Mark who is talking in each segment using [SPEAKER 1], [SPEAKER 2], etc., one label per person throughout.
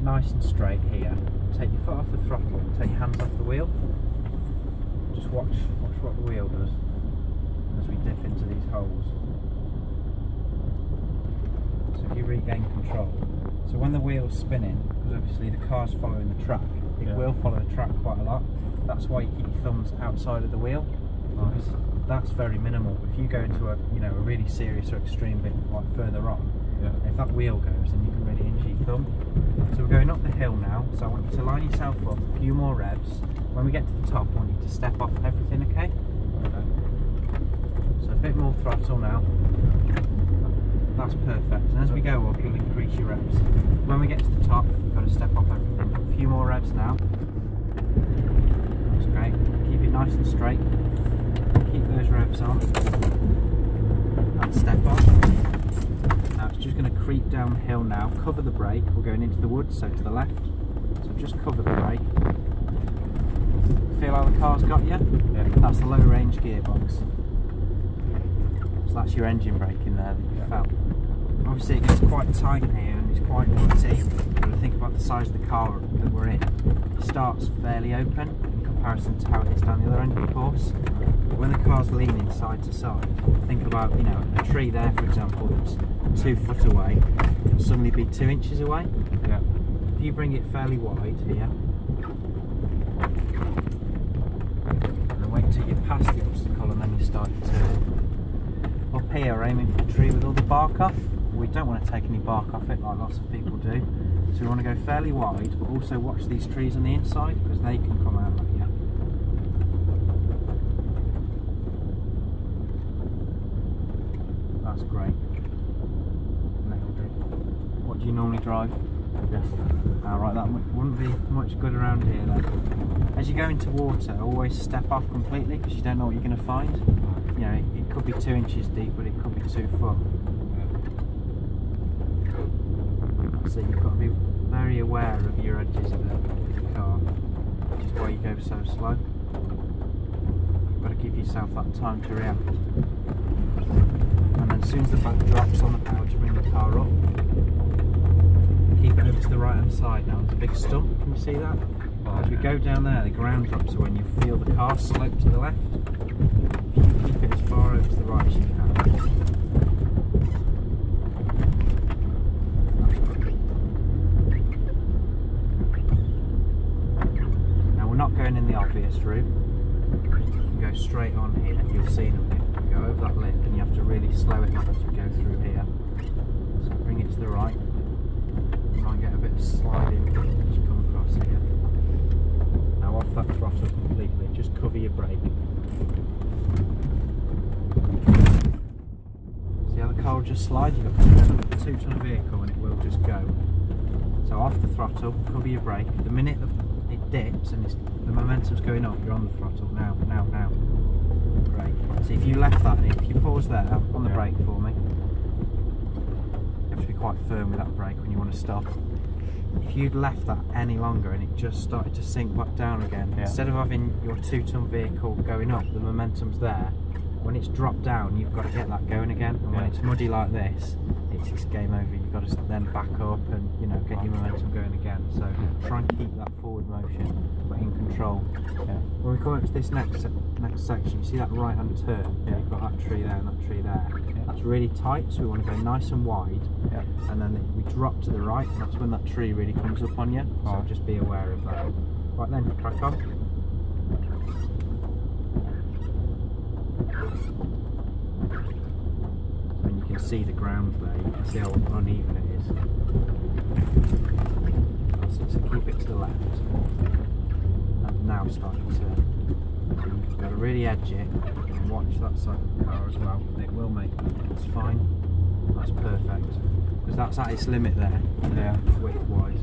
[SPEAKER 1] nice and straight here. Take your foot off the throttle, take your hands off the wheel. Just watch what the wheel does as we dip into these holes. So if you regain control, so when the wheel's spinning, because obviously the car's following the track, it will follow the track quite a lot. That's why you keep your thumbs outside of the wheel, because that's very minimal. If you go into a a really serious or extreme bit like further on, if that wheel goes, then you can really injure your thumb. So we're going up the hill now, so I want you to line yourself up a few more revs. When we get to the top, I want you to step off everything, okay? So a bit more throttle now. That's perfect. And as we go up, you'll increase your revs. When we get to the top, you've got to step off everything. A few more revs now. That's great. Keep it nice and straight. Keep those revs on. And step off. Now it's just going to creep downhill now. Cover the brake. We're going into the woods, so to the left. So just cover the brake. Feel how the car's got you? Yeah. That's the low range gearbox. So that's your engine brake in there that you felt. Obviously it gets quite tight in here and it's quite rutty. You've got to think about the size of the car that we're in. It starts fairly open in comparison to how it is down the other end of the course. But when the car's leaning side to side, think about a tree there, for example, that's 2 foot away, it'll suddenly be 2 inches away.
[SPEAKER 2] Yeah.
[SPEAKER 1] If you bring it fairly wide here, and then wait until you pass the obstacle and then you start to turn. Up here, we're aiming for the tree with all the bark off. We don't want to take any bark off it like lots of people do. So we want to go fairly wide, but also watch these trees on the inside because they can come out like you. That's great. Nailed it. What do you normally drive? Yes. Alright, that wouldn't be much good around here then. As you go into water, always step off completely because you don't know what you're going to find. It could be 2 inches deep, but it could be 2 foot. So you've got to be very aware of your edges of the car, which is why you go so slow. You've got to give yourself that time to react. And then as soon as the back drops on the power to bring the car up, keep it over to the right hand side now. There's a big stump, can you see that? As we go down there, the ground drops away and you feel the car slope to the left. If you keep it as far over to the right as you can. Now we're not going in the obvious route. You can go straight on here, you'll see them here. Go over that lip and you have to really slow it down as we go through here. So bring it to the right. You might get a bit of sliding as you come across here. Now off that throttle completely, just cover your brake. See how the car will just slide? You've got a 2-ton vehicle and it will just go. So off the throttle, cover your brake. The minute it dips and the momentum's going up, you're on the throttle. Now. Great. So if you left that, if you pause there on the brake for me, you have to be quite firm with that brake when you want to stop. If you'd left that any longer and it just started to sink back down again, instead of having your 2-ton vehicle going up, the momentum's there. When it's dropped down, you've got to get that going again. And when it's muddy like this, it's just game over. You've got to then back up and get your momentum going again. So try and keep that forward motion, but in control. When we come up to this next section, you see that right hand turn? You've got that tree there and that tree there. That's really tight, so we want to go nice and wide. And then we drop to the right, and that's when that tree really comes up on you. So just be aware of that. Right then, crack on. And you can see the ground there, you can see how uneven it is. So keep it to the left. And now start to turn. So you've got to really edge it and watch that side of the car as well. It will make it. It's fine. That's perfect. Because that's at its limit there, width-wise.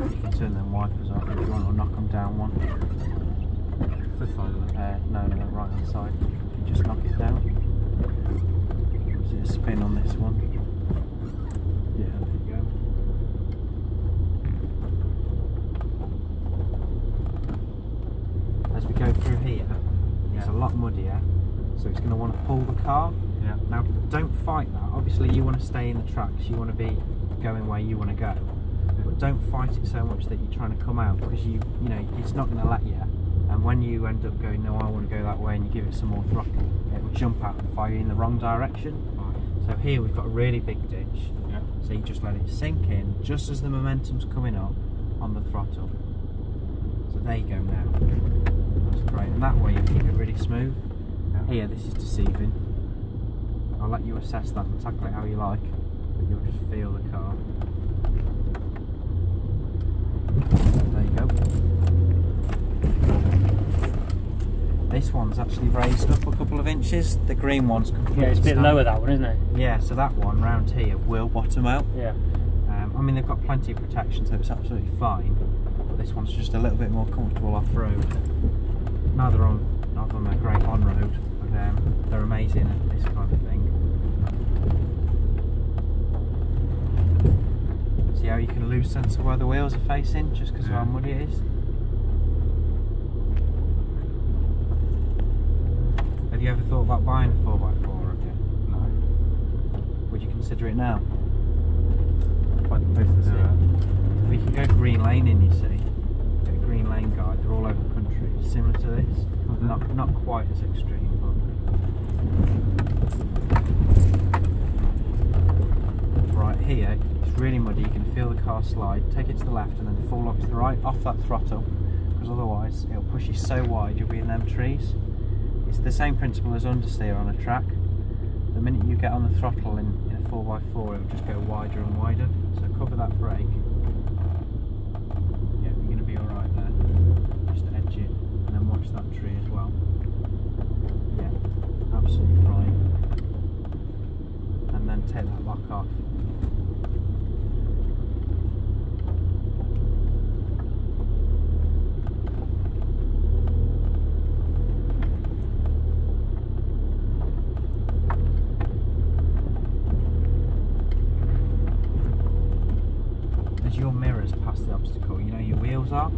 [SPEAKER 1] You can turn them wipers off if you want, or knock them down one.
[SPEAKER 2] This side of it?
[SPEAKER 1] No, right hand side. You can just knock it down. See a spin on this one. Yeah, there you go. As we go through here, it's a lot muddier, so it's going to want to pull the car.
[SPEAKER 2] Yeah.
[SPEAKER 1] Now, don't fight that. Obviously, you want to stay in the tracks. You want to be going where you want to go. But don't fight it so much that you're trying to come out, because you know it's not going to let you. And when you end up going, no, I want to go that way, and you give it some more throttle, it will jump out and fire you in the wrong direction. Right. So here we've got a really big ditch.
[SPEAKER 2] Yeah.
[SPEAKER 1] So you just let it sink in just as the momentum's coming up on the throttle. So there you go now. That's great. And that way you keep it really smooth. Yeah. Here, this is deceiving. I'll let you assess that and tackle it how you like, but you'll just feel the car. There you go. This one's actually raised up a couple of inches. The green one's completely
[SPEAKER 3] it's a bit lower, that one, isn't it?
[SPEAKER 1] Yeah, so that one round here will bottom out.
[SPEAKER 3] Yeah.
[SPEAKER 1] I mean, they've got plenty of protection, so it's absolutely fine. But this one's just a little bit more comfortable off-road. Neither of them are great on-road, but they're amazing at this kind of thing. See how you can lose sense of where the wheels are facing just because of how muddy it is? Have you ever thought about buying a 4x4 again?
[SPEAKER 2] No.
[SPEAKER 1] Would you consider it now?
[SPEAKER 2] Quite the place to do it.
[SPEAKER 1] We can go green lane in, you see. Get a green lane guide, they're all over the country. Similar to this. Not quite as extreme, but right here, it's really muddy, you can feel the car slide, take it to the left and then full lock to the right, off that throttle, because otherwise it'll push you so wide you'll be in them trees. It's the same principle as understeer on a track. The minute you get on the throttle in a 4x4, it'll just go wider and wider. So cover that brake. Yeah, you're going to be alright there. Just edge it and then watch that tree as well. Yeah, absolutely fine. And then take that lock off. Your mirrors past the obstacle, you know your wheels are?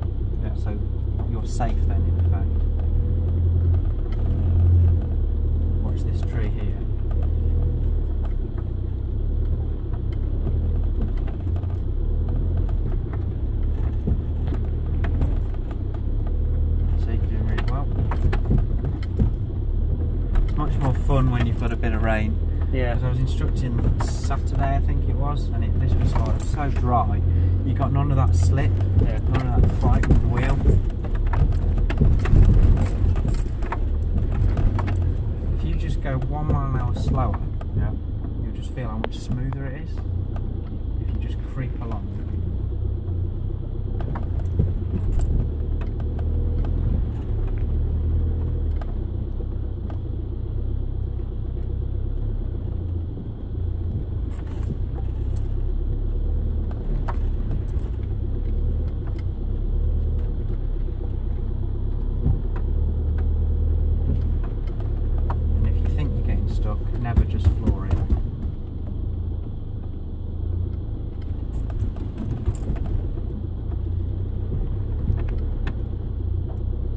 [SPEAKER 1] Yeah. So you're safe then in effect. Watch this tree here. So you're doing really well. It's much more fun when you've got a bit of rain.
[SPEAKER 3] Yeah.
[SPEAKER 1] Because I was instructing Saturday, I think it was, and this was like so dry. You got none of that slip, none of that fight with the wheel. If you just go 1 mile an hour slower, you'll just feel how much smoother it is. If you just creep along. Never just floor it.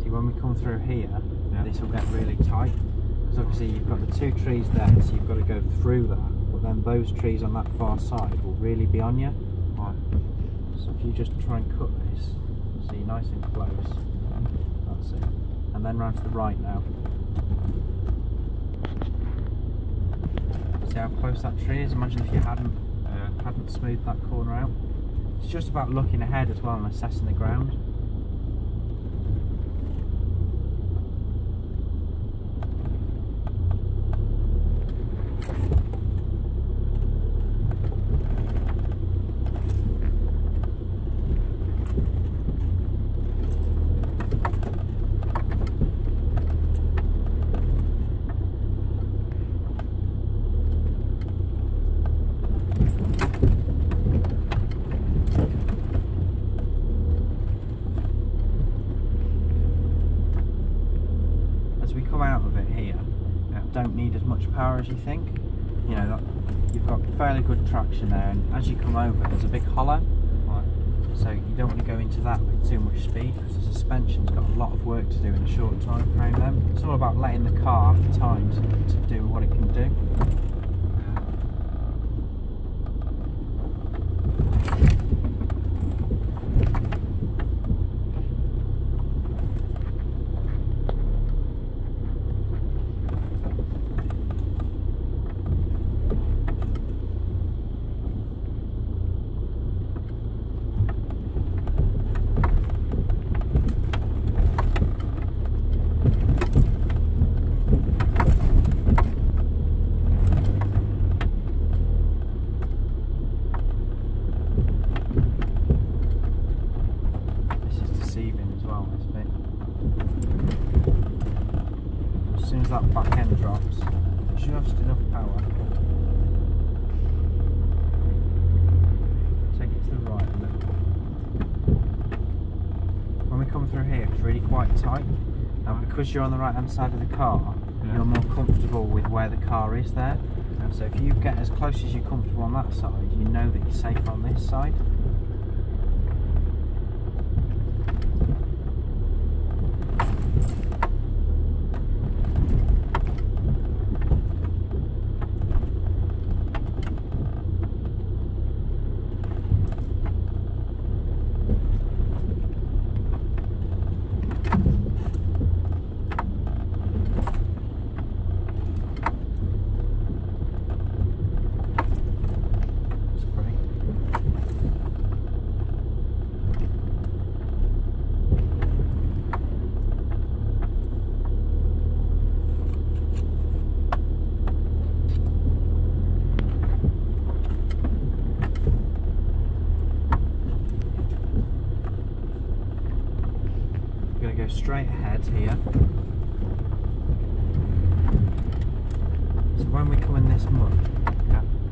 [SPEAKER 1] See, when we come through here, this will get really tight, because obviously you've got the two trees there, so you've got to go through that, but then those trees on that far side will really be on you. Right. So if you just try and cut this, see, nice and close, that's it, and then round to the right now. See how close that tree is? Imagine if you hadn't smoothed that corner out. It's just about looking ahead as well and assessing the ground. Out of it here, don't need as much power as you think. You know, you've got fairly good traction there, and as you come over there's a big hollow, so you don't want to go into that with too much speed, because the suspension's got a lot of work to do in a short time frame then. It's all about letting the car at times to do what it can do. As soon as that back end drops, just enough power. Take it to the right a little. When we come through here, it's really quite tight. Now, because you're on the right hand side of the car, you're more comfortable with where the car is there. So if you get as close as you're comfortable on that side, you know that you're safe on this side. Go straight ahead here. So when we come in this mud,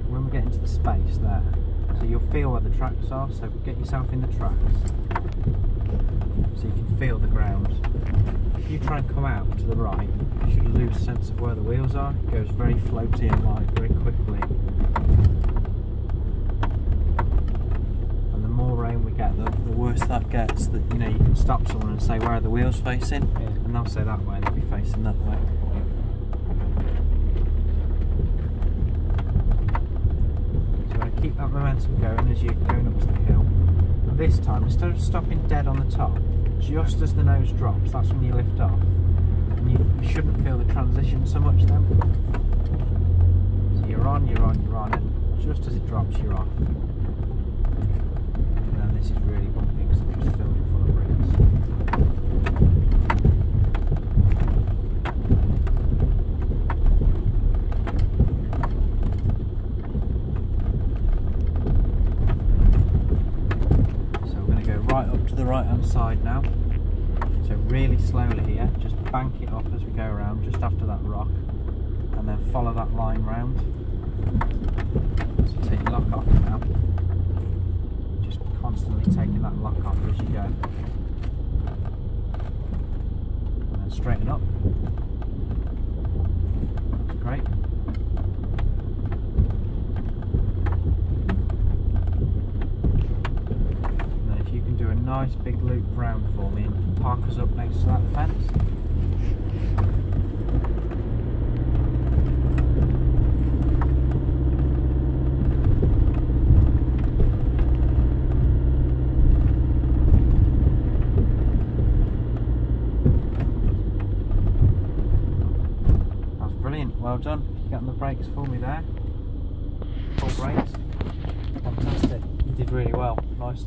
[SPEAKER 1] when we get into the space there, so you'll feel where the tracks are, so get yourself in the tracks so you can feel the ground. If you try and come out to the right, you should lose sense of where the wheels are. It goes very floaty and light very quickly. Rain we get, the worse that gets. That, you know, you can stop someone and say, where are the wheels facing? And they'll say that way, and they'll be facing that way. So we're going to keep that momentum going as you're going up to the hill. And this time, instead of stopping dead on the top, just as the nose drops, that's when you lift off. And you shouldn't feel the transition so much then. So you're on, and just as it drops, you're off. This is really bumpy because I'm just filling it full of bricks. So we're going to go right up to the right hand side now. So really slowly here, just bank it up as we go around just after that rock, and then follow that line round. So take your lock off now. Constantly taking that lock off as you go, and then straighten up. That's great. And then if you can do a nice big loop round for me and park us up next to that fence. Well done. You got on the brakes for me there. Full brakes. Fantastic. You did really well. Nice.